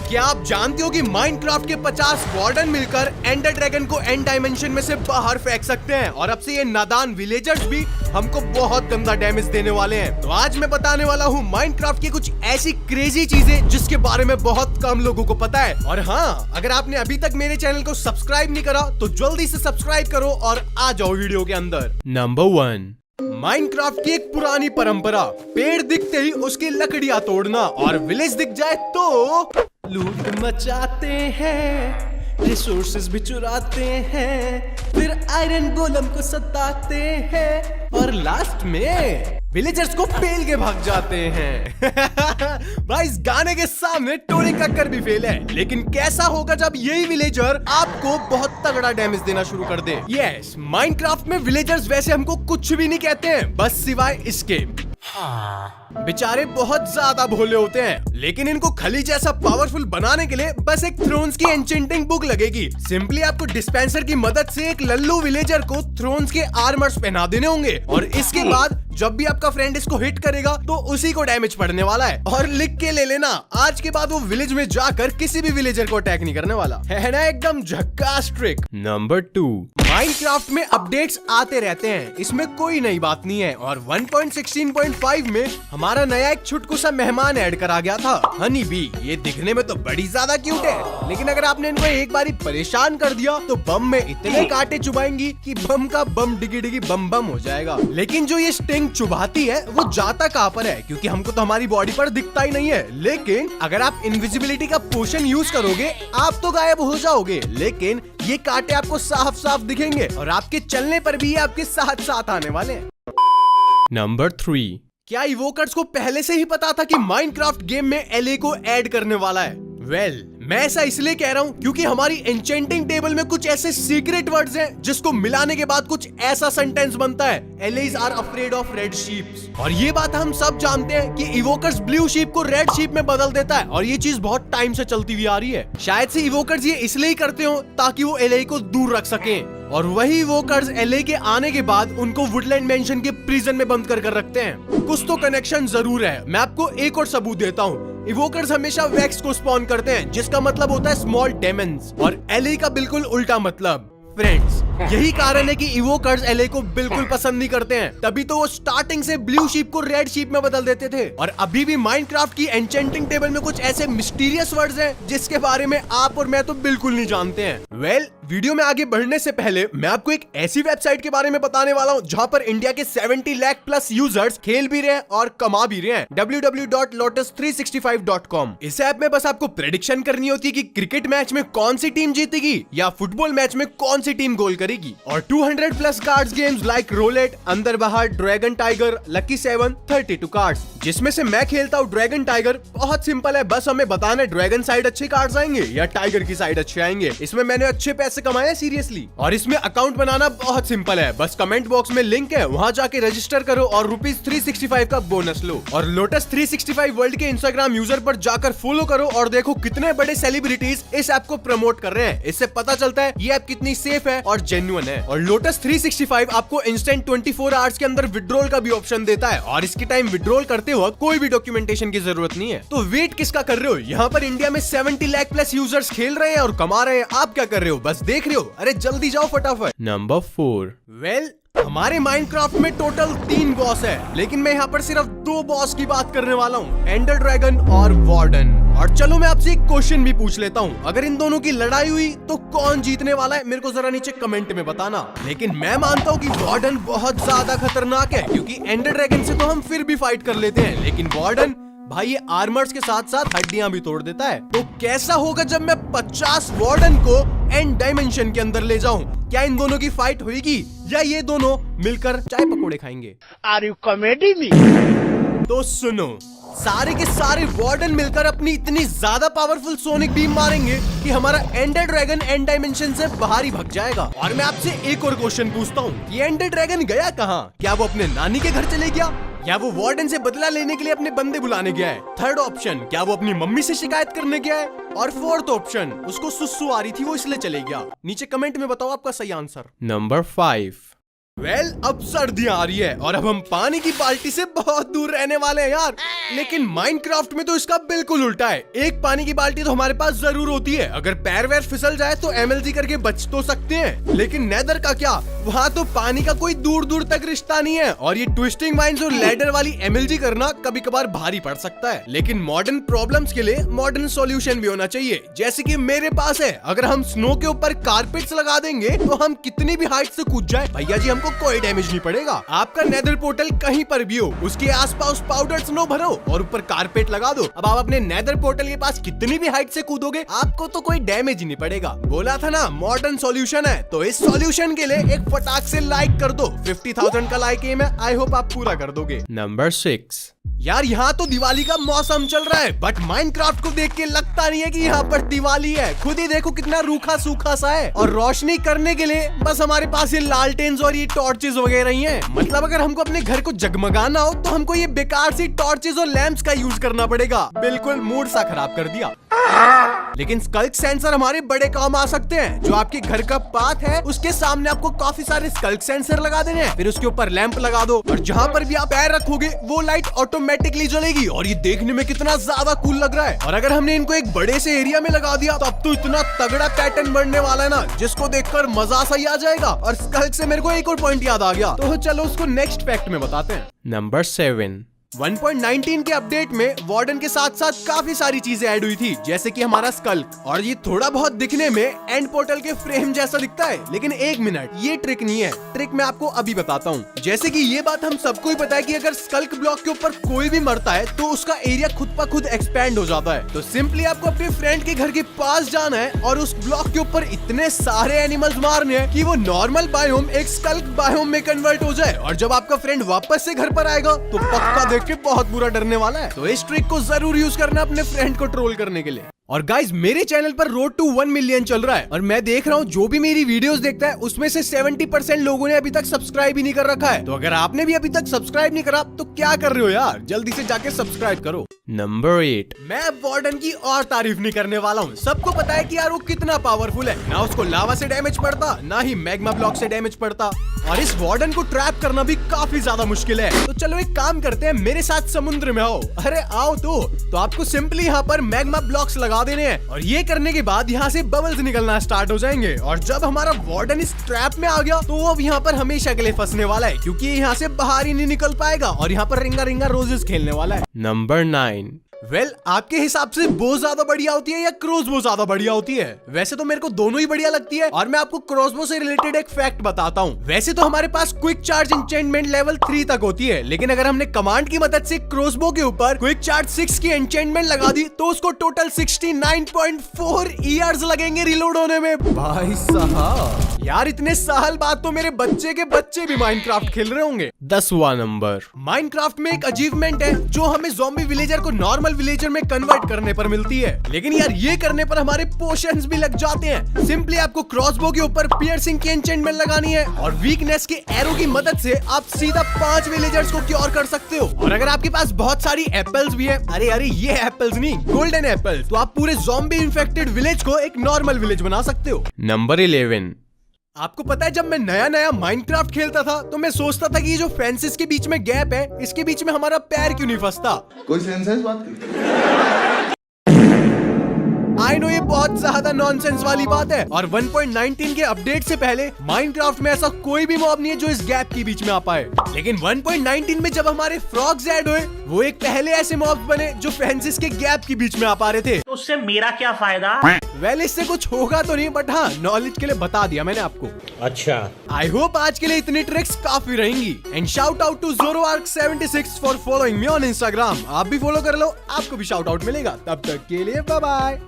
क्या आप जानते हो कि माइनक्राफ्ट के 50 वार्डन मिलकर एंडर ड्रैगन को एंड डायमेंशन में से बाहर फेंक सकते हैं और अब से ये नादान विलेजर्स भी हमको बहुत गंदा डैमेज देने वाले हैं। तो आज मैं बताने वाला हूँ माइनक्राफ्ट की कुछ ऐसी क्रेजी चीजें जिसके बारे में बहुत कम लोगों को पता है। और हाँ, अगर आपने अभी तक मेरे चैनल को सब्सक्राइब नहीं करा तो जल्दी से सब्सक्राइब करो और आ जाओ वीडियो के अंदर। नंबर 1, माइनक्राफ्ट की एक पुरानी परंपरा, पेड़ दिखते ही उसकी लकड़ियां तोड़ना और विलेज दिख जाए तो लूट मचाते हैं, रिसोर्सेज भी चुराते हैं, फिर आयरन गोलम को सताते हैं और लास्ट में विलेजर्स को पेल के भाग जाते हैं। भाई इस गाने के सामने टोनी कक्कर भी फेल है। लेकिन कैसा होगा जब यही विलेजर आपको बहुत तगड़ा डैमेज देना शुरू कर दे। यस, माइनक्राफ्ट में विलेजर्स वैसे हमको कुछ भी नहीं कहते हैं, बस सिवाय इसके। बेचारे बहुत ज्यादा भोले होते हैं, लेकिन इनको खली जैसा पावरफुल बनाने के लिए बस एक थ्रोन्स की एन्चेंटिंग बुक लगेगी। सिंपली आपको डिस्पेंसर की मदद से एक लल्लू विलेजर को थ्रोन्स के आर्मर्स पहना देने होंगे और इसके बाद जब भी आपका फ्रेंड इसको हिट करेगा तो उसी को डैमेज पड़ने वाला है। और लिख के ले लेना, आज के बाद वो विलेज में जाकर किसी भी विलेजर को अटैक नहीं करने वाला है ना। एकदम झक्कास ट्रिक। नंबर 2, माइनक्राफ्ट में अपडेट्स आते रहते हैं, इसमें कोई नई बात नहीं है। और 1.16.5 में हमारा नया एक छुटकुसा मेहमान ऐड करा गया था, हनी बी। ये दिखने में तो बड़ी ज्यादा क्यूट है, लेकिन अगर आपने इनको एक बारी परेशान कर दिया तो बम में इतने कांटे चुभाएंगी कि बम का बम डिगी डिगी बम बम हो जाएगा। लेकिन जो ये स्टिंग चुभाती है वो जाता कहाँ पर है, क्योंकि हमको तो हमारी बॉडी पर दिखता ही नहीं है। लेकिन अगर आप इनविजिबिलिटी का पोशन यूज करोगे आप तो गायब हो जाओगे, लेकिन ये कांटे आपको साफ साफ दिखेंगे और आपके चलने पर भी ये आपके साथ साथ आने वाले हैं। नंबर 3, क्या इवोकर्स को पहले से ही पता था कि माइनक्राफ्ट गेम में एलए को ऐड करने वाला है? वेल, मैं ऐसा इसलिए कह रहा हूँ क्योंकि हमारी एन्चेंटिंग टेबल में कुछ ऐसे सीक्रेट वर्ड्स हैं जिसको मिलाने के बाद कुछ ऐसा सेंटेंस बनता है, एलेज are afraid of red sheeps. और ये बात हम सब जानते हैं कि इवोकर्स ब्लू शीप को रेड शीप में बदल देता है और ये चीज बहुत टाइम से चलती हुई आ रही है। शायद से इवोकर्स ये इसलिए करते हो ताकि वो एले को दूर रख सके, और वही इवोकर्स एले के आने के बाद उनको वुडलैंड मेंशन के प्रिजन में बंद कर रखते हैं। कुछ तो कनेक्शन जरूर है। मैं आपको एक और सबूत देता हूँ। इवोकर्स हमेशा वैक्स को स्पॉन करते हैं, जिसका मतलब होता है स्मॉल डेमन्स, और एले का बिल्कुल उल्टा मतलब फ्रेंड्स। यही कारण है कि इवोकर्स एले को बिल्कुल पसंद नहीं करते हैं, तभी तो वो स्टार्टिंग से ब्लू शीप को रेड शीप में बदल देते थे। और अभी भी माइनक्राफ्ट की एन्चेंटिंग टेबल में कुछ ऐसे मिस्टीरियस वर्ड्स हैं जिसके बारे में आप और मैं तो बिल्कुल नहीं जानते हैं। वेल, वीडियो में आगे बढ़ने से पहले मैं आपको एक ऐसी वेबसाइट के बारे में बताने वाला हूँ जहाँ पर इंडिया के 70 लाख प्लस यूजर्स खेल भी रहे हैं और कमा भी रहे हैं, www.lotus365.com। इस ऐप में बस आपको प्रेडिक्शन करनी होती है कि क्रिकेट मैच में कौन सी टीम जीतेगी या फुटबॉल मैच में कौन सी टीम गोल करेगी। और 200 plus cards games like roulette, अंदर बाहर, ड्रैगन टाइगर, लकी 7, 32 कार्ड्स, जिसमें से मैं खेलता हूँ ड्रैगन टाइगर। बहुत सिंपल है, बस हमें बताना है ड्रैगन साइड अच्छे कार्ड्स आएंगे या टाइगर की साइड अच्छे आएंगे। इसमें मैंने अच्छे पैसे कमाए सीरियसली। और इसमें अकाउंट बनाना बहुत सिंपल है, बस कमेंट बॉक्स में लिंक है, वहां जाके रजिस्टर करो और ₹365 का बोनस लो। और लोटस 365 वर्ल्ड के इंस्टाग्राम यूजर पर जाकर फॉलो करो और देखो कितने बड़े सेलिब्रिटीज इस ऐप को प्रमोट कर रहे हैं। इससे पता चलता है ये ऐप कितनी सेफ है और जेन्युइन है। और लोटस 365 आपको इंस्टेंट 24 आवर्स के अंदर विड्रॉल का भी ऑप्शन देता है, और इसके टाइम विड्रॉल करते वक्त कोई भी डॉक्यूमेंटेशन की जरूरत नहीं है। तो वेट किसका कर रहे हो? यहाँ पर इंडिया में 70 लाख प्लस यूजर्स खेल रहे हैं और कमा रहे हैं, आप क्या कर रहे हो? बस देख रहे हो? अरे जल्दी जाओ फटाफट। नंबर 4, वेल, हमारे माइनक्राफ्ट में टोटल 3 बॉस है, लेकिन मैं यहाँ पर सिर्फ 2 बॉस की बात करने वाला हूँ, एंडर ड्रैगन और वार्डन। और चलो मैं आपसे एक क्वेश्चन भी पूछ लेता हूँ, अगर इन दोनों की लड़ाई हुई तो कौन जीतने वाला है? मेरे को जरा नीचे कमेंट में बताना। लेकिन मैं मानता हूँ कि वार्डन बहुत ज्यादा खतरनाक है, क्योंकि एंडर ड्रैगन से तो हम फिर भी फाइट कर लेते हैं, लेकिन वार्डन भाई ये आर्मर्स के साथ साथ हड्डियां भी तोड़ देता है। तो कैसा होगा जब मैं 50 वार्डन को एंड डायमेंशन के अंदर ले जाऊं? क्या इन दोनों की फाइट होगी या ये दोनों मिलकर चाय पकोड़े खाएंगे? Are you comedy me? तो सुनो, सारे के सारे वार्डन मिलकर अपनी इतनी ज्यादा पावरफुल सोनिक बीम मारेंगे कि हमारा एंडर ड्रैगन एंड डायमेंशन से बाहर ही भाग जाएगा। और मैं आपसे एक और क्वेश्चन पूछता हूँ, ये एंडर ड्रैगन गया कहाँ? क्या वो अपने नानी के घर चले गया, या वो वार्डन से बदला लेने के लिए अपने बंदे बुलाने गया है? थर्ड ऑप्शन, क्या वो अपनी मम्मी से शिकायत करने गया है? और फोर्थ ऑप्शन, उसको सुसु आ रही थी वो इसलिए चले गया। नीचे कमेंट में बताओ आपका सही आंसर। नंबर 5, अब सर्दियां आ रही है और अब हम पानी की बाल्टी से बहुत दूर रहने वाले हैं यार। लेकिन माइनक्राफ्ट में तो इसका बिल्कुल उल्टा है। एक पानी की बाल्टी तो हमारे पास जरूर होती है, अगर पैर वैर फिसल जाए तो एमएलजी करके बच तो सकते हैं। लेकिन नेदर का क्या, वहाँ तो पानी का कोई दूर दूर तक रिश्ता नहीं है और ये ट्विस्टिंग माइंस और लैडर वाली एमएलजी करना कभी कभार भारी पड़ सकता है। लेकिन मॉडर्न प्रॉब्लम्स के लिए मॉडर्न सॉल्यूशन भी होना चाहिए, जैसे कि मेरे पास है। अगर हम स्नो के ऊपर कारपेट्स लगा देंगे तो हम कितनी भी हाइट से कूद जाए भैया जी हमको कोई डैमेज नहीं पड़ेगा। आपका नेदर पोर्टल कहीं पर भी हो, उसके आसपास पाउडर स्नो भरो और ऊपर कारपेट लगा दो। अब आप अपने नेदर पोर्टल के पास कितनी भी हाइट से कूदोगे आपको तो कोई डैमेज ही नहीं पड़ेगा। बोला था ना मॉडर्न सॉल्यूशन है, तो इस सॉल्यूशन के लिए एक फटाक से लाइक कर दो। 50,000 का लाइक एम है, आई होप आप पूरा कर दोगे। नंबर 6, यार यहाँ तो दिवाली का मौसम चल रहा है, बट माइनक्राफ्ट को देख के लगता नहीं है कि यहाँ पर दिवाली है। खुद ही देखो कितना रूखा सूखा सा है और रोशनी करने के लिए बस हमारे पास ये लालटेन्स और ये टॉर्चेस वगैरह ही हैं। मतलब अगर हमको अपने घर को जगमगाना हो तो हमको ये बेकार सी टॉर्चेस और लैंप्स का यूज करना पड़ेगा। बिल्कुल मूड सा खराब कर दिया। लेकिन स्कल्क सेंसर हमारे बड़े काम आ सकते हैं। जो आपके घर का पाथ है उसके सामने आपको काफी सारे स्कल्क सेंसर लगा देने हैं, फिर उसके ऊपर लैंप लगा दो और जहाँ पर भी आप पैर रखोगे वो लाइट ऑटोमेटिकली जलेगी और ये देखने में कितना ज्यादा कूल लग रहा है। और अगर हमने इनको एक बड़े से एरिया में लगा दिया तो अब तो इतना तगड़ा पैटर्न बनने वाला है ना, जिसको देखकर मजा सा ही आ जाएगा। और स्कल्क से मेरे को एक और पॉइंट याद आ गया, तो चलो उसको नेक्स्ट फैक्ट में बताते हैं। नंबर 7, 1.19 के अपडेट में वार्डन के साथ साथ काफी सारी चीजें ऐड हुई थी, जैसे कि हमारा स्कल्क। और ये थोड़ा बहुत दिखने में एंड पोर्टल के फ्रेम जैसा दिखता है, लेकिन एक मिनट, ये ट्रिक नहीं है। ट्रिक मैं आपको अभी बताता हूँ। जैसे कि ये बात हम सबको ही पता है कि अगर स्कल्क ब्लॉक के ऊपर कोई भी मरता है तो उसका एरिया खुद ब खुद एक्सपैंड हो जाता है। तो सिंपली आपको अपने फ्रेंड के घर के पास जाना है और उस ब्लॉक के ऊपर इतने सारे एनिमल्स मारने हैं कि वो नॉर्मल बायोम एक स्कल्क बायोम में कन्वर्ट हो जाए। और जब आपका फ्रेंड वापस से घर पर आएगा तो पक्का के बहुत बुरा डरने वाला है। तो इस ट्रिक को जरूर यूज करना अपने फ्रेंड को ट्रोल करने के लिए। और गाइज मेरे चैनल पर रोड टू 1 मिलियन चल रहा है और मैं देख रहा हूँ जो भी मेरी वीडियोस देखता है उसमें से 70% लोगों ने अभी तक सब्सक्राइब ही नहीं कर रखा है। तो अगर आपने भी अभी तक सब्सक्राइब नहीं करा तो क्या कर रहे हो यार, जल्दी से जाके सब्सक्राइब करो। नंबर 8, मैं वार्डन की और तारीफ नहीं करने वाला हूँ। सबको पता है कि यार वो कितना पावरफुल है, ना उसको लावा से डैमेज पड़ता ना ही मैग्मा ब्लॉक से डैमेज पड़ता। और इस वार्डन को ट्रैप करना भी काफी ज्यादा मुश्किल है। तो चलो एक काम करते हैं, मेरे साथ समुद्र में आओ। अरे आओ तो आपको सिंपली यहाँ पर मैग्मा ब्लॉक्स लगा देने हैं और ये करने के बाद यहाँ से बबल्स निकलना स्टार्ट हो जाएंगे। और जब हमारा वार्डन इस ट्रैप में आ गया तो वो अब यहाँ पर हमेशा के लिए फंसने वाला है, क्योंकि ये यहाँ से बाहर ही नहीं निकल पाएगा और यहाँ पर रिंगा रिंगा रोजेस खेलने वाला है। नंबर 9, आपके हिसाब से बो ज्यादा बढ़िया होती है या क्रॉसबो ज्यादा बढ़िया होती है? वैसे तो मेरे को दोनों ही बढ़िया लगती है और मैं आपको क्रॉसबो से रिलेटेड एक फैक्ट बताता हूँ। वैसे तो हमारे पास क्विक चार्ज एन्चेंटमेंट लेवल 3 तक होती है, लेकिन अगर हमने कमांड की मदद से क्रॉसबो के ऊपर क्विक चार्ज 6 की एन्चेंटमेंट लगा दी तो उसको टोटल 69.4 ईयर्स लगेंगे रिलोड होने में। भाई साहब यार इतने साल बाद तो मेरे बच्चे के बच्चे भी माइनक्राफ्ट खेल रहे होंगे। 10वां नंबर, माइनक्राफ्ट में एक अचीवमेंट है जो हमें ज़ॉम्बी विलेजर को नॉर्मल विलेजर में कन्वर्ट करने पर मिलती है, लेकिन यार ये करने पर हमारे पोशंस भी लग जाते हैं। सिंपली आपको क्रॉसबो के ऊपर पियर्सिंग की एन्चेंटमेंट लगानी है और वीकनेस के एरो की मदद से आप सीधा 5 विलेजर्स को क्योर कर सकते हो। और अगर आपके पास बहुत सारी एप्पल्स भी है, अरे ये एप्पल्स नहीं गोल्डन एप्पल्स, तो आप पूरे ज़ॉम्बी इन्फेक्टेड विलेज को एक नॉर्मल विलेज बना सकते हो। नंबर 11, आपको पता है जब मैं नया माइनक्राफ्ट खेलता था तो मैं सोचता था कि ये जो फेंसेस के बीच में गैप है इसके बीच में हमारा पैर क्यों नहीं फंसता। कोई सेंस है इस बात की? आई नो ये बहुत ज्यादा नॉनसेंस वाली बात है और 1.19 के अपडेट से पहले माइनक्राफ्ट में ऐसा कोई भी मॉब नहीं है जो इस गैप के बीच में आ पाए। लेकिन 1.19 में जब हमारे फ्रॉग्स ऐड हुए वो एक पहले ऐसे मॉब्स बने जो फेंसेस के गैप के बीच में आ पा रहे थे। तो उससे मेरा क्या फायदा? वेल इससे कुछ होगा तो नहीं, बट हाँ नॉलेज के लिए बता दिया मैंने आपको। अच्छा, आई होप आज के लिए इतनी ट्रिक्स काफी रहेंगी। And shout out to ZoroArk76 for following me on Instagram. आप भी फॉलो कर लो, आपको भी शाउट आउट मिलेगा। तब तक के लिए बाय बाय।